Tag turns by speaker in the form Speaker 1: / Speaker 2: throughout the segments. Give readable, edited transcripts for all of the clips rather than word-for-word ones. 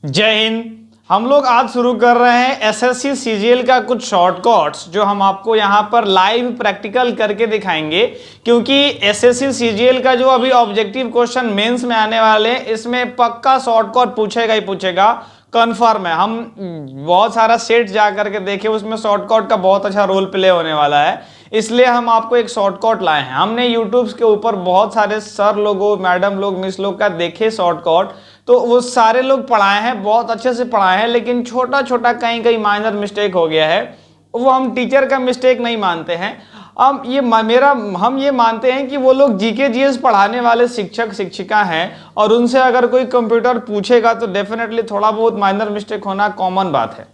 Speaker 1: जय हिंद। हम लोग आज शुरू कर रहे हैं एसएससी सीजीएल का कुछ शॉर्टकट्स जो हम आपको यहाँ पर लाइव प्रैक्टिकल करके दिखाएंगे, क्योंकि एसएससी सीजीएल का जो अभी ऑब्जेक्टिव क्वेश्चन मेंस में आने वाले हैं इसमें पक्का शॉर्टकट पूछेगा ही पूछेगा, कंफर्म है। हम बहुत सारा सेट जा करके देखे, उसमें शॉर्टकट का बहुत अच्छा रोल प्ले होने वाला है, इसलिए हम आपको एक शॉर्टकट लाए हैं। हमने यूट्यूब के ऊपर बहुत सारे सर लोगों, मैडम लोग, मिस लोग का देखे शॉर्टकट, तो वो सारे लोग पढ़ाए हैं, बहुत अच्छे से पढ़ाए हैं, लेकिन छोटा छोटा कहीं कहीं माइनर मिस्टेक हो गया है। वो हम टीचर का मिस्टेक नहीं मानते हैं, हम ये मानते हैं कि वो लोग जीके जीएस पढ़ाने वाले शिक्षक शिक्षिका हैं और उनसे अगर कोई कंप्यूटर पूछेगा तो डेफिनेटली थोड़ा बहुत माइनर मिस्टेक होना कॉमन बात है।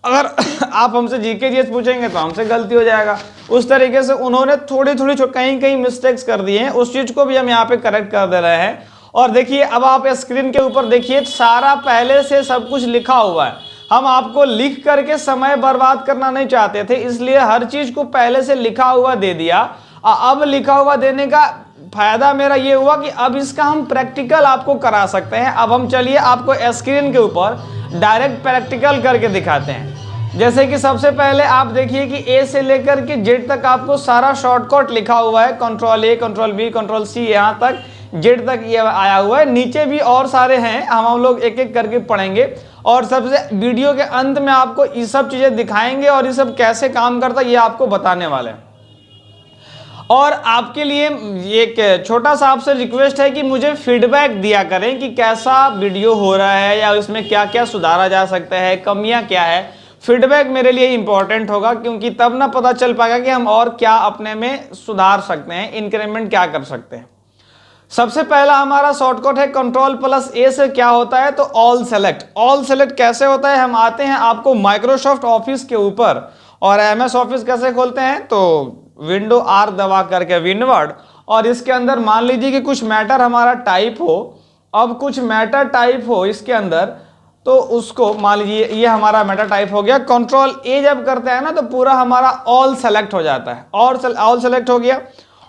Speaker 1: अगर आप हमसे जीके जीएस पूछेंगे तो हमसे गलती हो जाएगा। उस तरीके से उन्होंने थोड़ी थोड़ी कहीं कहीं मिस्टेक्स कर दिए हैं, उस चीज को भी हम यहाँ पे करेक्ट कर दे रहे हैं। और देखिए, अब आप स्क्रीन के ऊपर देखिए, सारा पहले से सब कुछ लिखा हुआ है। हम आपको लिख करके समय बर्बाद करना नहीं चाहते थे, इसलिए हर चीज को पहले से लिखा हुआ दे दिया। अब लिखा हुआ देने का फायदा मेरा ये हुआ कि अब इसका हम प्रैक्टिकल आपको करा सकते हैं। अब हम चलिए आपको स्क्रीन के ऊपर डायरेक्ट प्रैक्टिकल करके दिखाते हैं। जैसे कि सबसे पहले आप देखिए कि ए से लेकर के जेड तक आपको सारा शॉर्टकट लिखा हुआ है, control A, control B, control C, यहाँ तक जेड तक ये आया हुआ है। नीचे भी और सारे हैं, हम लोग एक एक करके पढ़ेंगे और सबसे वीडियो के अंत में आपको ये सब चीजें दिखाएंगे और ये सब कैसे काम करता है ये आपको बताने वाले हैं। और आपके लिए एक छोटा सा आपसे रिक्वेस्ट है कि मुझे फीडबैक दिया करें कि कैसा वीडियो हो रहा है या उसमें क्या क्या सुधारा जा सकता है, कमियां क्या है। फीडबैक मेरे लिए इंपॉर्टेंट होगा, क्योंकि तब ना पता चल पाएगा कि हम और क्या अपने में सुधार सकते हैं, इंक्रीमेंट क्या कर सकते हैं। सबसे पहला हमारा शॉर्टकट है कंट्रोल प्लस ए से क्या होता है, तो ऑल सेलेक्ट। ऑल सेलेक्ट कैसे होता है, हम आते हैं आपको माइक्रोसॉफ्ट ऑफिस के ऊपर और एमएस ऑफिस कैसे खोलते हैं, तो विंडो आर दबा करके विनवर्ड, और इसके अंदर मान लीजिए कि कुछ मैटर हमारा टाइप हो। अब कुछ मैटर टाइप हो इसके अंदर, तो उसको मान लीजिए ये हमारा मैटर टाइप हो गया। कंट्रोल ए जब करते हैं ना तो पूरा हमारा ऑल सेलेक्ट हो जाता है, और ऑल सेलेक्ट हो गया।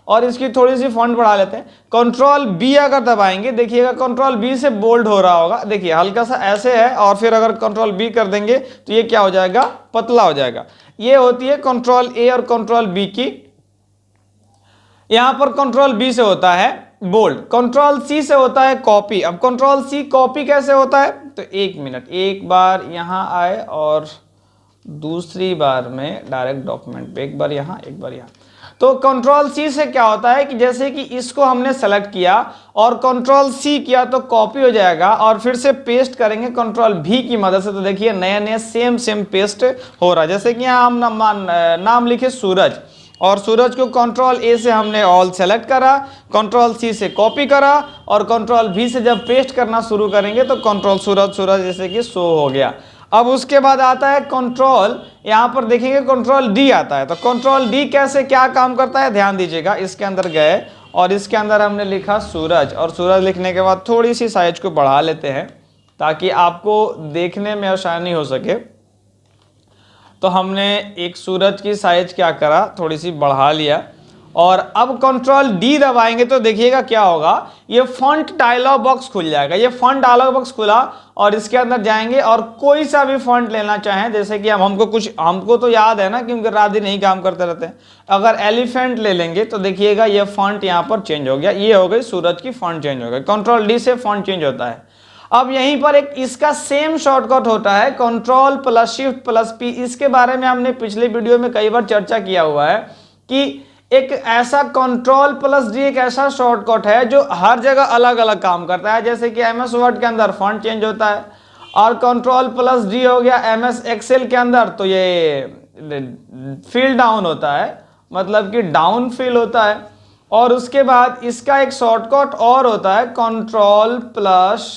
Speaker 1: और इसकी थोड़ी सी फॉन्ट बढ़ा लेते हैं। कंट्रोल बी अगर दबाएंगे, देखिएगा कंट्रोल बी से बोल्ड हो रहा होगा, देखिए हल्का सा ऐसे है, और फिर अगर कंट्रोल बी कर देंगे तो ये क्या हो जाएगा, पतला हो जाएगा। ये होती है कंट्रोल ए और कंट्रोल बी की। यहां पर कंट्रोल बी से होता है बोल्ड, कंट्रोल सी से होता है कॉपी। अब कंट्रोल सी कॉपी कैसे होता है, तो एक मिनट, एक बार यहां आए और दूसरी बार में डायरेक्ट डॉक्यूमेंट पे, एक बार यहां एक बार यहां। तो कंट्रोल सी से क्या होता है कि जैसे कि इसको हमने सेलेक्ट किया और कंट्रोल सी किया तो कॉपी हो जाएगा, और फिर से पेस्ट करेंगे कंट्रोल भी की मदद से, तो देखिए नया नया सेम पेस्ट हो रहा है। जैसे कि यहाँ हम नाम लिखे सूरज, और सूरज को कंट्रोल ए से हमने ऑल सेलेक्ट करा, कंट्रोल सी से कॉपी करा, और कंट्रोल भी से जब पेस्ट करना शुरू करेंगे तो कंट्रोल सूरज जैसे कि शो हो गया। अब उसके बाद आता है कंट्रोल, यहां पर देखेंगे कंट्रोल डी आता है। तो कंट्रोल डी कैसे क्या काम करता है, ध्यान दीजिएगा। इसके अंदर गए और इसके अंदर हमने लिखा सूरज, और सूरज लिखने के बाद थोड़ी सी साइज को बढ़ा लेते हैं ताकि आपको देखने में आसानी हो सके। तो हमने एक सूरज की साइज क्या करा, थोड़ी सी बढ़ा लिया, और अब कंट्रोल डी दबाएंगे तो देखिएगा क्या होगा, ये फॉन्ट डायलॉग बॉक्स खुल जाएगा। ये फॉन्ट डायलॉग बॉक्स खुला और इसके अंदर जाएंगे और कोई सा भी फॉन्ट लेना चाहें, जैसे कि हमको तो याद है ना, क्योंकि रात दिन नहीं काम करते रहते हैं। अगर एलिफेंट ले लेंगे तो देखिएगा ये फॉन्ट यहाँ पर चेंज हो गया, ये हो गई सूरज की फॉन्ट चेंज हो गई। कंट्रोल डी से फॉन्ट चेंज होता है। अब यहीं पर एक इसका सेम शॉर्टकट होता है control plus shift plus P. इसके बारे में हमने पिछले वीडियो में कई बार चर्चा किया हुआ है कि एक ऐसा कंट्रोल प्लस डी एक ऐसा शॉर्टकट है जो हर जगह अलग अलग काम करता है। जैसे कि एमएस वर्ड के अंदर फॉन्ट चेंज होता है, और कंट्रोल प्लस डी हो गया एमएस एक्सेल के अंदर, तो ये फील डाउन होता है, मतलब कि डाउन फील होता है। और उसके बाद इसका एक शॉर्टकट और होता है control plus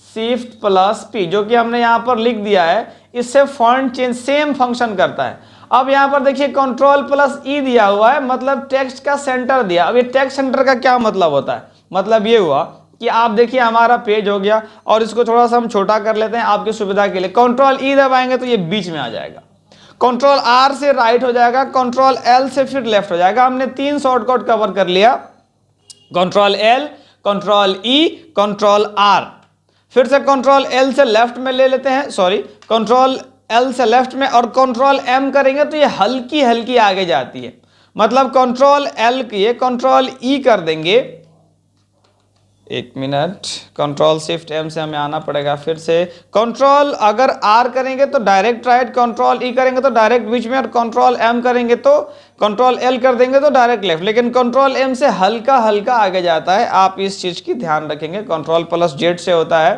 Speaker 1: shift plus P, जो कि हमने यहाँ पर लिख दिया है। इससे फॉन्ट चेंज सेम फंक्शन करता है। अब यहाँ पर देखिए कंट्रोल प्लस ई दिया हुआ है, मतलब टेक्स्ट का सेंटर दिया। अब ये टेक्स्ट सेंटर का क्या मतलब होता है, मतलब ये हुआ कि आप देखिए हमारा पेज हो गया, और इसको थोड़ा सा हम छोटा कर लेते हैं आपकी सुविधा के लिए। कंट्रोल ई दबाएंगे तो ये बीच में आ जाएगा, कंट्रोल आर से राइट हो जाएगा, कंट्रोल एल से फिर लेफ्ट हो जाएगा। हमने 3 शॉर्टकट कवर कर लिया, control L, control E, control R. फिर से कंट्रोल एल से लेफ्ट में ले लेते हैं, सॉरी कंट्रोल एल से लेफ्ट में, और कंट्रोल एम करेंगे तो ये हल्की हल्की आगे जाती है। मतलब कंट्रोल एल किए कंट्रोल ई कर देंगे, एक मिनट, कंट्रोल शिफ्ट एम से हमें आना पड़ेगा। फिर से कंट्रोल अगर आर करेंगे तो डायरेक्ट राइट, कंट्रोल ई करेंगे तो डायरेक्ट बीच में, और कंट्रोल एम करेंगे तो कंट्रोल एल कर देंगे तो डायरेक्ट लेफ्ट, लेकिन कंट्रोल एम से हल्का हल्का आगे जाता है। आप इस चीज की ध्यान रखेंगे। कंट्रोल प्लस जेड से होता है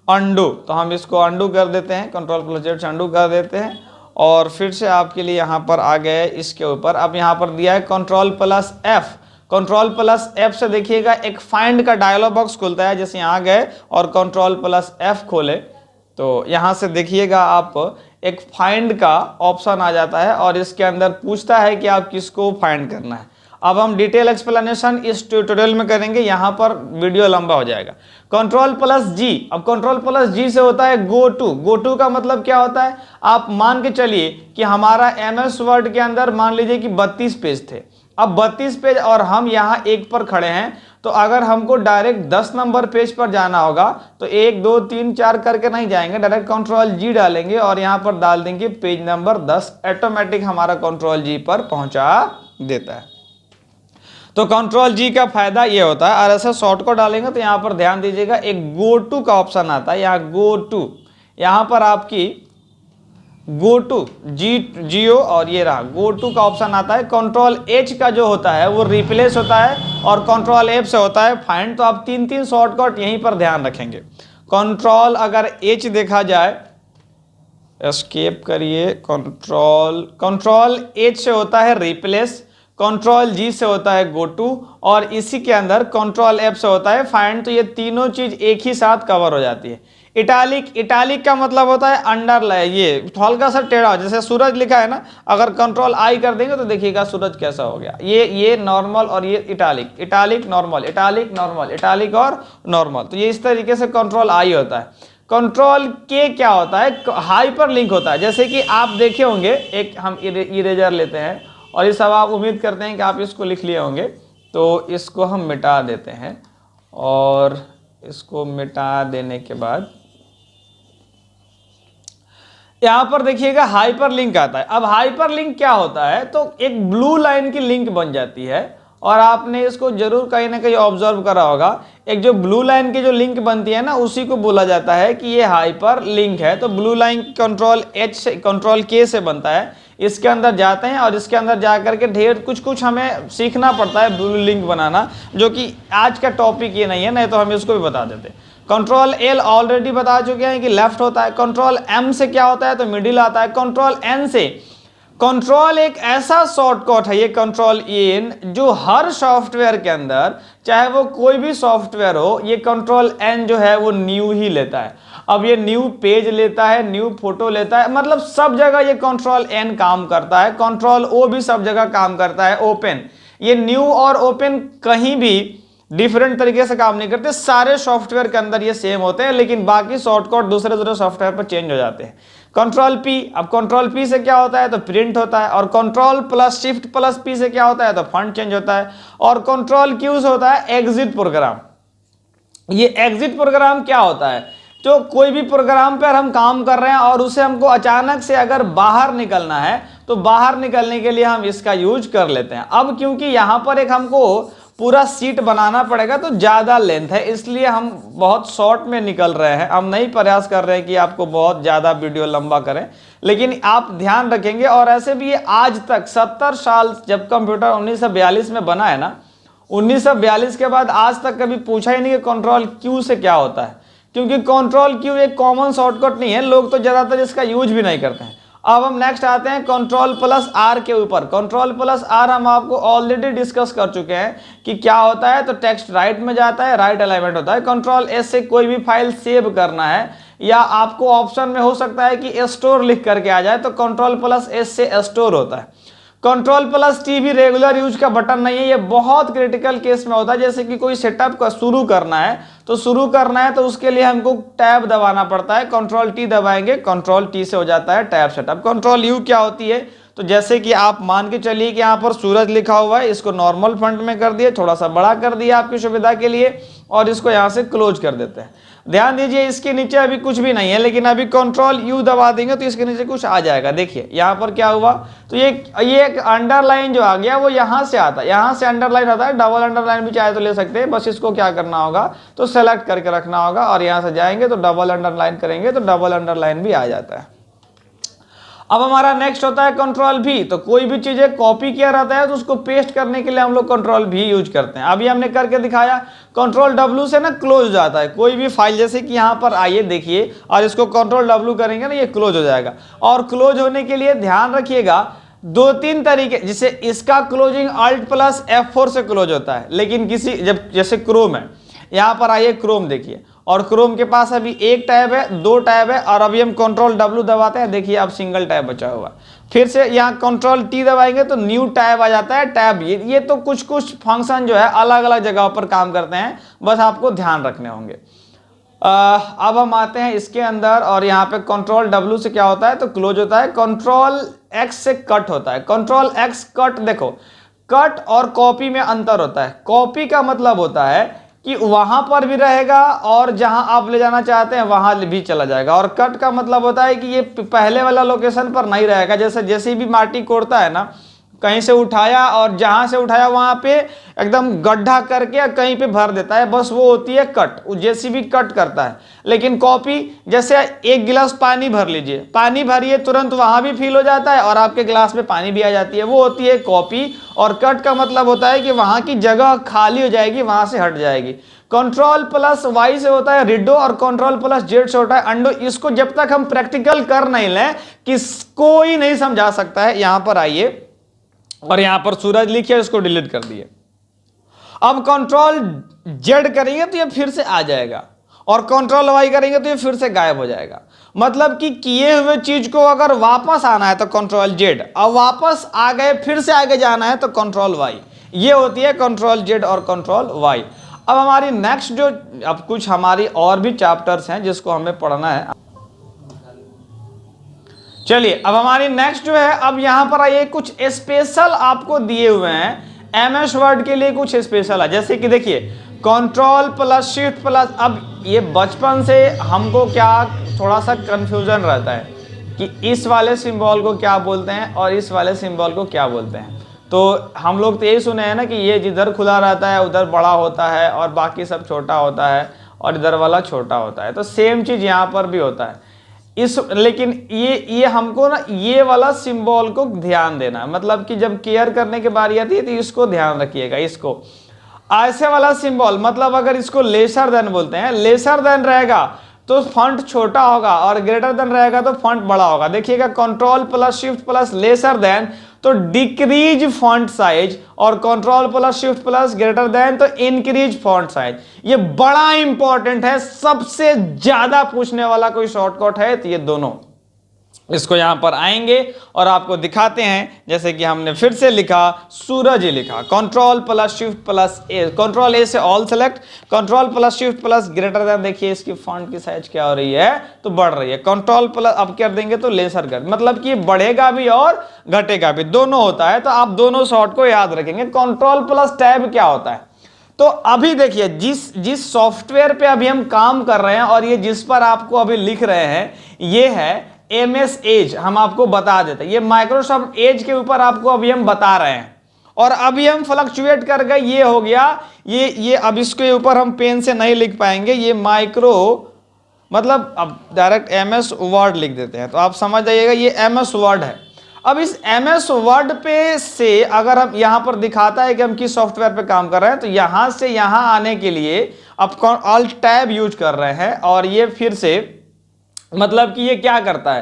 Speaker 1: अंडू, तो हम इसको अंडू कर देते हैं, कंट्रोल प्लस जेड से अंडू कर देते हैं। और फिर से आपके लिए यहाँ पर आ गए इसके ऊपर, अब यहाँ पर दिया है control plus F, control plus F से देखिएगा एक फाइंड का डायलॉग बॉक्स खुलता है। जैसे यहाँ गए और कंट्रोल प्लस एफ खोले तो यहाँ से देखिएगा आप एक फाइंड का ऑप्शन आ जाता है, और इसके अंदर पूछता है कि आप किसको फाइंड करना है। अब हम डिटेल एक्सप्लेनेशन इस ट्यूटोरियल में करेंगे, यहाँ पर वीडियो लंबा हो जाएगा। कंट्रोल प्लस जी, अब कंट्रोल प्लस जी से होता है गो टू। गो टू का मतलब क्या होता है, आप मान के चलिए कि हमारा MS वर्ड के अंदर मान लीजिए कि 32 पेज थे। अब 32 पेज और हम यहाँ एक पर खड़े हैं, तो अगर हमको डायरेक्ट 10 नंबर पेज पर जाना होगा तो 1 2 3 4 करके नहीं जाएंगे, डायरेक्ट कंट्रोल जी डालेंगे और यहाँ पर डाल देंगे पेज नंबर 10, ऑटोमेटिक हमारा कंट्रोल जी पर पहुंचा देता है। तो कंट्रोल जी का फायदा ये होता है। और ऐसे शॉर्ट को डालेंगे तो यहाँ पर ध्यान दीजिएगा एक गो टू का ऑप्शन आता है, यहाँ गो टू, यहाँ पर आपकी गो टू जियो और ये रहा गो टू का ऑप्शन आता है। कंट्रोल एच का जो होता है वो रिप्लेस होता है, और कंट्रोल एफ से होता है फाइंड। तो आप 3 शॉर्टकट यहीं पर ध्यान रखेंगे। कंट्रोल अगर एच देखा जाए, एस्केप करिए, कंट्रोल एच से होता है रिप्लेस, कंट्रोल जी से होता है गो टू, और इसी के अंदर कंट्रोल एफ से होता है फाइंड। तो ये तीनों चीज एक ही साथ कवर हो जाती है। इटालिक का मतलब होता है अंडरलाइन, ये हल्का सा टेढ़ा, जैसे सूरज लिखा है ना, अगर कंट्रोल आई कर देंगे तो देखिएगा सूरज कैसा हो गया। ये नॉर्मल और ये italic normal, italic normal, italic और नॉर्मल। तो ये इस तरीके से कंट्रोल आई होता है। कंट्रोल के क्या होता है, हाइपर लिंक होता है। जैसे कि आप देखे होंगे, एक हम इरेजर लेते हैं, और ये सब आप उम्मीद करते हैं कि आप इसको लिख लिए होंगे, तो इसको हम मिटा देते हैं। और इसको मिटा देने के बाद यहां पर देखिएगा हाइपर लिंक आता है। अब हाइपर लिंक क्या होता है, तो एक ब्लू लाइन की लिंक बन जाती है, और आपने इसको जरूर कहीं ना कहीं ऑब्जर्व करा होगा। एक जो ब्लू लाइन की जो लिंक बनती है ना, उसी को बोला जाता है कि ये हाइपर लिंक है। तो ब्लू लाइन कंट्रोल एच से, कंट्रोल के से बनता है। इसके अंदर जाते हैं और इसके अंदर जाकर के ढेर कुछ हमें सीखना पड़ता है ब्लू लिंक बनाना, जो कि आज का टॉपिक ये नहीं है, नहीं तो हम इसको भी बता देते। कंट्रोल एल ऑलरेडी बता चुके हैं कि लेफ्ट होता है। कंट्रोल एम से क्या होता है, तो मिडिल आता है। कंट्रोल एन से, कंट्रोल एक ऐसा शॉर्टकट है ये कंट्रोल एन, जो हर सॉफ्टवेयर के अंदर, चाहे वो कोई भी सॉफ्टवेयर हो, ये कंट्रोल एन जो है वो न्यू ही लेता है। अब ये न्यू पेज लेता है, न्यू फोटो लेता है, मतलब सब जगह ये कंट्रोल एन काम करता है। कंट्रोल ओ भी सब जगह काम करता है। ओपन, ये न्यू और ओपन कहीं भी डिफरेंट तरीके से काम नहीं करते, सारे सॉफ्टवेयर के अंदर ये सेम होते हैं, लेकिन बाकी शॉर्टकट दूसरे सॉफ्टवेयर पर चेंज हो जाते हैं। कंट्रोल पी, अब कंट्रोल पी से क्या होता है, तो प्रिंट होता है। और control plus shift plus P से क्या होता है, तो फॉन्ट चेंज होता है। और कंट्रोल क्यू से होता है एग्जिट प्रोग्राम। ये एग्जिट प्रोग्राम क्या होता है, तो कोई भी प्रोग्राम पर हम काम कर रहे हैं और उसे हमको अचानक से अगर बाहर निकलना है, तो बाहर निकलने के लिए हम इसका यूज कर लेते हैं। अब क्योंकि यहाँ पर एक हमको पूरा सीट बनाना पड़ेगा, तो ज़्यादा लेंथ है, इसलिए हम बहुत शॉर्ट में निकल रहे हैं। हम नहीं प्रयास कर रहे हैं कि आपको बहुत ज़्यादा वीडियो लंबा करें, लेकिन आप ध्यान रखेंगे। और ऐसे भी ये आज तक 70 साल, जब कंप्यूटर 1942 में बना है ना, 1942 के बाद आज तक कभी पूछा ही नहीं कि कंट्रोल क्यू से क्या होता है, क्योंकि कंट्रोल क्यू एक कॉमन शॉर्टकट नहीं है, लोग तो ज़्यादातर इसका यूज भी नहीं करते हैं। अब हम नेक्स्ट आते हैं कंट्रोल प्लस आर के ऊपर। कंट्रोल प्लस आर हम आपको ऑलरेडी डिस्कस कर चुके हैं कि क्या होता है, तो टेक्स्ट राइट में जाता है, राइट अलाइनमेंट होता है। कंट्रोल एस से कोई भी फाइल सेव करना है, या आपको ऑप्शन में हो सकता है कि स्टोर लिख करके आ जाए, तो कंट्रोल प्लस एस से स्टोर होता है। कंट्रोल प्लस टी भी रेगुलर यूज का बटन नहीं है, ये बहुत क्रिटिकल केस में होता है। जैसे कि कोई सेटअप का शुरू करना है, तो उसके लिए हमको टैब दबाना पड़ता है। कंट्रोल टी दबाएंगे, कंट्रोल टी से हो जाता है टैब सेटअप। कंट्रोल यू क्या होती है, तो जैसे कि आप मान के चलिए कि यहाँ पर सूरज लिखा हुआ है, इसको नॉर्मल फॉन्ट में कर दिए, थोड़ा सा बड़ा कर दिया आपकी सुविधा के लिए, और इसको यहाँ से क्लोज कर देते हैं। ध्यान दीजिए इसके नीचे अभी कुछ भी नहीं है, लेकिन अभी कंट्रोल यू दबा देंगे तो इसके नीचे कुछ आ जाएगा। देखिए यहाँ पर क्या हुआ, तो ये एक अंडरलाइन जो आ गया वो यहाँ से आता है, यहाँ से अंडरलाइन आता है, डबल अंडरलाइन भी चाहे तो ले सकते हैं। बस इसको क्या करना होगा, तो सेलेक्ट करके रखना होगा और यहाँ से जाएंगे तो डबल अंडरलाइन करेंगे तो डबल अंडरलाइन भी आ जाता है। अब हमारा नेक्स्ट होता है कंट्रोल भी। तो कोई भी चीजें कॉपी किया रहता है तो उसको पेस्ट करने के लिए हम लोग कंट्रोल भी यूज करते हैं। अभी हमने करके दिखाया, कंट्रोल डब्ल्यू से ना क्लोज हो जाता है कोई भी फाइल, जैसे कि यहाँ पर आइए देखिए, और इसको कंट्रोल डब्ल्यू करेंगे ना ये क्लोज हो जाएगा। और क्लोज होने के लिए ध्यान रखिएगा 2-3 तरीके, जिसे इसका क्लोजिंग अल्ट प्लस F4 से क्लोज होता है, लेकिन किसी जब जैसे क्रोम है, यहाँ पर आइए क्रोम देखिए, और क्रोम के पास अभी एक टैब है, 2 टैब है, और अभी हम कंट्रोल डब्ल्यू दबाते हैं, देखिए अब सिंगल टैब बचा हुआ। फिर से यहाँ कंट्रोल टी दबाएंगे तो न्यू टैब आ जाता है। टैब ये तो कुछ कुछ फंक्शन जो है अलग अलग जगहों पर काम करते हैं, बस आपको ध्यान रखने होंगे। अब हम आते हैं इसके अंदर, और यहाँ पे कंट्रोल डब्ल्यू से क्या होता है, तो क्लोज होता है। कंट्रोल एक्स से कट होता है। कंट्रोल एक्स कट, देखो कट और कॉपी में अंतर होता है। कॉपी का मतलब होता है कि वहां पर भी रहेगा और जहां आप ले जाना चाहते हैं वहां भी चला जाएगा, और कट का मतलब होता है कि ये पहले वाला लोकेशन पर नहीं रहेगा। जैसे जैसे भी माटी कोड़ता है ना, कहीं से उठाया और जहां से उठाया वहां पे एकदम गड्ढा करके कहीं पे भर देता है, बस वो होती है कट। जेसीबी कट करता है। लेकिन कॉपी, जैसे एक गिलास पानी भर लीजिए, पानी भरिए तुरंत वहां भी फिल हो जाता है और आपके गिलास में पानी भी आ जाती है, वो होती है कॉपी। और कट का मतलब होता है कि वहां की जगह खाली हो जाएगी, वहां से हट जाएगी। कंट्रोल प्लस वाई से होता है रिडो, और कंट्रोल प्लस जेड से होता है अंडो। इसको जब तक हम प्रैक्टिकल कर नहीं लें किसको ही नहीं समझा सकता है। यहां पर आइए और यहां पर सूरज लिखिए, इसको डिलीट कर दिए। अब कंट्रोल जेड करेंगे तो ये फिर से आ जाएगा, और कंट्रोल वाई करेंगे तो ये फिर से गायब हो जाएगा। मतलब कि किए हुए चीज को अगर वापस आना है तो कंट्रोल जेड, अब वापस आ गए फिर से आगे जाना है तो कंट्रोल वाई। ये होती है कंट्रोल जेड और कंट्रोल वाई। अब हमारी नेक्स्ट जो, अब कुछ हमारी और भी चैप्टर्स हैं जिसको हमें पढ़ना है। चलिए अब हमारी नेक्स्ट जो है, अब यहां पर आइए, कुछ स्पेशल आपको दिए हुए हैं एमएस वर्ड के लिए, कुछ स्पेशल है। जैसे कि देखिए कंट्रोल प्लस शिफ्ट प्लस, अब ये बचपन से हमको क्या थोड़ा सा कंफ्यूजन रहता है कि इस वाले सिंबल को क्या बोलते हैं और इस वाले सिंबल को क्या बोलते हैं। तो हम लोग तो यही सुने हैं ना कि ये जिधर खुला रहता है उधर बड़ा होता है और बाकी सब छोटा होता है, और इधर वाला छोटा होता है। तो सेम चीज यहाँ पर भी होता है लेकिन ये हमको ना ये वाला सिंबल को ध्यान देना है। मतलब कि जब केयर करने की बारी आती है तो इसको ध्यान रखिएगा। इसको ऐसे वाला सिंबल, मतलब अगर इसको लेसर देन बोलते हैं, लेसर देन रहेगा तो फॉन्ट छोटा होगा और ग्रेटर देन रहेगा तो फॉन्ट बड़ा होगा। देखिएगा control plus shift plus lesser than तो डिक्रीज फॉन्ट साइज, और control plus shift plus greater then तो इंक्रीज फॉन्ट साइज। ये बड़ा इंपॉर्टेंट है, सबसे ज्यादा पूछने वाला कोई शॉर्टकट है तो ये दोनों। इसको यहां पर आएंगे और आपको दिखाते हैं। जैसे कि हमने फिर से लिखा, सूरज ही लिखा, control plus shift plus A, control A से all select, control plus shift plus greater than, देखिए इसकी फॉन्ट की साइज क्या हो रही है, तो बढ़ रही है। कंट्रोल प्लस अब कर देंगे तो लेसर कर, मतलब कि बढ़ेगा भी और घटेगा भी, दोनों होता है। तो आप दोनों शॉर्ट को याद रखेंगे। कंट्रोल प्लस टैब क्या होता है, तो अभी देखिए जिस सॉफ्टवेयर पे अभी हम काम कर रहे हैं और ये जिस पर आपको अभी लिख रहे हैं, ये है MS एज। हम आपको बता देते हैं, ये माइक्रोसॉफ्ट एज के ऊपर आपको अभी हम बता रहे हैं। और अभी हम फ्लक्चुएट कर गए, ये हो गया ये अब इसके ऊपर हम पेन से नहीं लिख पाएंगे, ये माइक्रो मतलब अब डायरेक्ट MS वर्ड लिख देते हैं, तो आप समझ जाइएगा ये MS वर्ड है। अब इस MS वर्ड पे से अगर हम यहाँ पर दिखाता है कि हम किस सॉफ्टवेयर पे काम कर रहे हैं, तो यहाँ से यहाँ आने के लिए आप ऑल्ट टैब यूज कर रहे हैं, और ये फिर से मतलब कि ये क्या करता है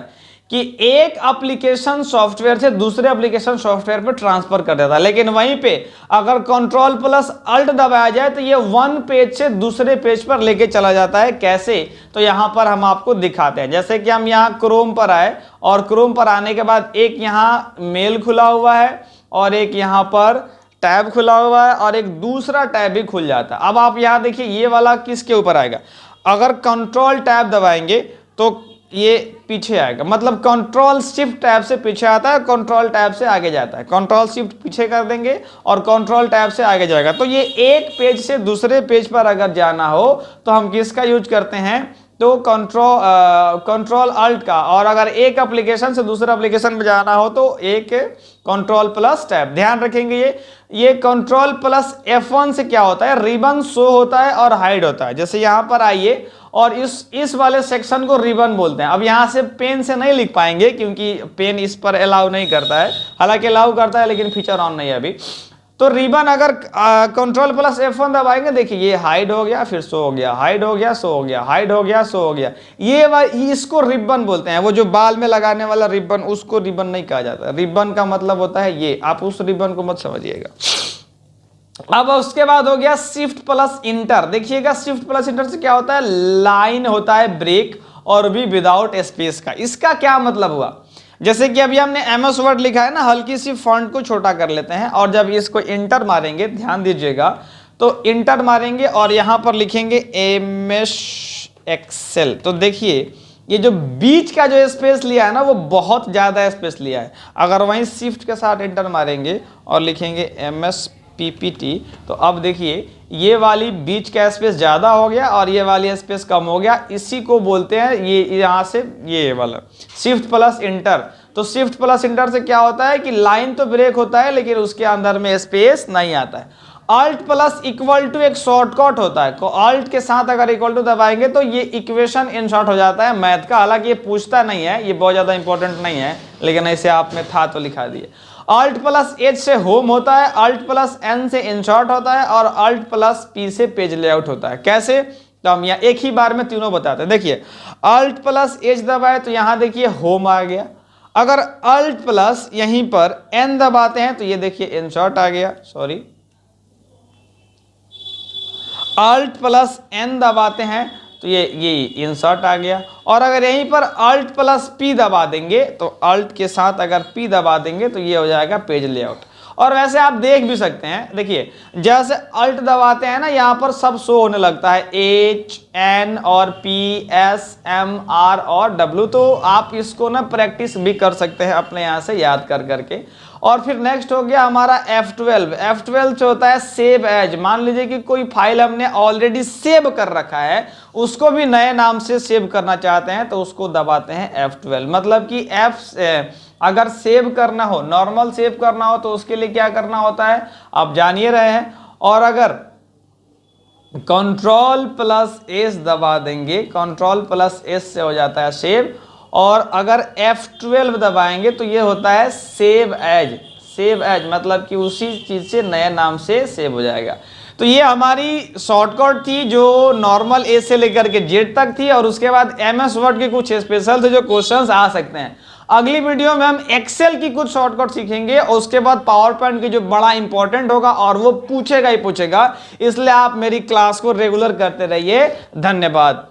Speaker 1: कि एक एप्लीकेशन सॉफ्टवेयर से दूसरे एप्लीकेशन सॉफ्टवेयर पे ट्रांसफर कर देता है। लेकिन वहीं पे अगर कंट्रोल प्लस अल्ट दबाया जाए तो ये वन पेज से दूसरे पेज पर लेके चला जाता है। कैसे, तो यहां पर हम आपको दिखाते हैं। जैसे कि हम यहां क्रोम पर आए, और क्रोम पर आने के बाद एक यहां मेल खुला हुआ है और एक यहां पर टैब खुला हुआ है और एक दूसरा टैब भी खुल जाता है। अब आप यहां देखिए ये वाला किसके ऊपर आएगा, अगर कंट्रोल टैब दबाएंगे तो ये पीछे आएगा, मतलब कंट्रोल शिफ्ट टैब से पीछे आता है, कंट्रोल टैब से आगे जाता है। कंट्रोल शिफ्ट पीछे कर देंगे और कंट्रोल टैब से आगे जाएगा। तो ये एक पेज से दूसरे पेज पर अगर जाना हो तो हम किसका यूज करते हैं, तो कंट्रोल अल्ट का। और अगर एक एप्लीकेशन से दूसरे एप्लीकेशन में जाना हो तो एक कंट्रोल प्लस टैब। ध्यान रखेंगे ये कंट्रोल प्लस F1 से क्या होता है, रिबन शो होता है और हाइड होता है। जैसे यहां पर आइए और इस वाले सेक्शन को रिबन बोलते हैं। अब यहां से पेन से नहीं लिख पाएंगे क्योंकि पेन इस पर अलाउ नहीं करता है, हालांकि अलाउ करता है लेकिन फीचर ऑन नहीं है अभी। तो रिबन अगर कंट्रोल प्लस F1 दबाएंगे, देखिए ये हाइड हो गया, फिर शो हो गया, हाइड हो गया, शो हो गया, हाइड हो गया, शो हो गया। ये इसको रिबन बोलते हैं। वो जो बाल में लगाने वाला रिबन, उसको रिबन नहीं कहा जाता। रिबन का मतलब होता है ये, आप उस रिबन को मत समझिएगा। अब उसके बाद हो गया शिफ्ट प्लस इंटर। देखिएगा शिफ्ट प्लस इंटर से क्या होता है, लाइन होता है ब्रेक और भी विदाउट स्पेस का। इसका क्या मतलब हुआ, जैसे कि अभी हमने MS वर्ड लिखा है ना, हल्की सी फॉन्ट को छोटा कर लेते हैं और जब इसको इंटर मारेंगे, ध्यान दीजिएगा, तो इंटर मारेंगे और यहां पर लिखेंगे MS Excel। तो देखिए ये जो बीच का जो स्पेस लिया है ना, वो बहुत ज्यादा स्पेस लिया है। अगर वहीं शिफ्ट के साथ इंटर मारेंगे और लिखेंगे MS PPT, तो अब देखिए ये वाली बीच का स्पेस ज्यादा हो गया और ये वाली स्पेस कम हो गया। इसी को बोलते हैं, ये यहां से ये वाला शिफ्ट प्लस इंटर। तो शिफ्ट प्लस इंटर से क्या होता है कि लाइन तो ब्रेक होता है लेकिन उसके अंदर में स्पेस नहीं आता है। अल्ट प्लस इक्वल टू एक शॉर्टकट होता है, अल्ट के साथ अगर इक्वल टू दबाएंगे तो ये इक्वेशन इन शॉर्ट हो जाता है मैथ का। हालांकि ये पूछता नहीं है, ये बहुत ज्यादा इंपॉर्टेंट नहीं है, लेकिन ऐसे आप में था तो लिखा दिए। अल्ट प्लस H से होम होता है, अल्ट प्लस N से इंसर्ट होता है और अल्ट प्लस P से पेज लेआउट होता है। कैसे, तो हम यहाँ एक ही बार में तीनों बताते हैं। देखिए अल्ट प्लस H दबाए तो यहाँ देखिए होम आ गया। अगर अल्ट प्लस यहीं पर N दबाते हैं तो ये देखिए इंसर्ट आ गया, सॉरी, अल्ट प्लस N दबाते हैं तो ये इंसर्ट आ गया। और अगर यहीं पर अल्ट प्लस P दबा देंगे तो अल्ट के साथ अगर P दबा देंगे तो ये हो जाएगा पेज लेआउट। और वैसे आप देख भी सकते हैं, देखिए जैसे अल्ट दबाते हैं ना, यहाँ पर सब शो होने लगता है, H N और P S M R और W। तो आप इसको ना प्रैक्टिस भी कर सकते हैं अपने यहाँ से याद कर करके। और फिर नेक्स्ट हो गया हमारा F12। F12 जो होता है सेव एज। मान लीजिए कि कोई फाइल हमने ऑलरेडी सेव कर रखा है, उसको भी नए नाम से सेव करना चाहते हैं तो उसको दबाते हैं F12। मतलब कि अगर सेव करना हो, नॉर्मल सेव करना हो तो उसके लिए क्या करना होता है आप जान ही रहे हैं। और अगर कंट्रोल प्लस S दबा देंगे, कंट्रोल प्लस S से हो जाता है सेव। और अगर F12 दबाएंगे तो ये होता है सेव एज। सेव एज मतलब कि उसी चीज से नए नाम से सेव हो जाएगा। तो ये हमारी शॉर्टकट थी जो नॉर्मल A से लेकर के Z तक थी। और उसके बाद MS वर्ड के कुछ स्पेशल थे जो क्वेश्चंस आ सकते हैं। अगली वीडियो में हम एक्सेल की कुछ शॉर्टकट सीखेंगे और उसके बाद पावर पॉइंट की जो बड़ा इंपॉर्टेंट होगा और वो पूछेगा ही पूछेगा। इसलिए आप मेरी क्लास को रेगुलर करते रहिए। धन्यवाद।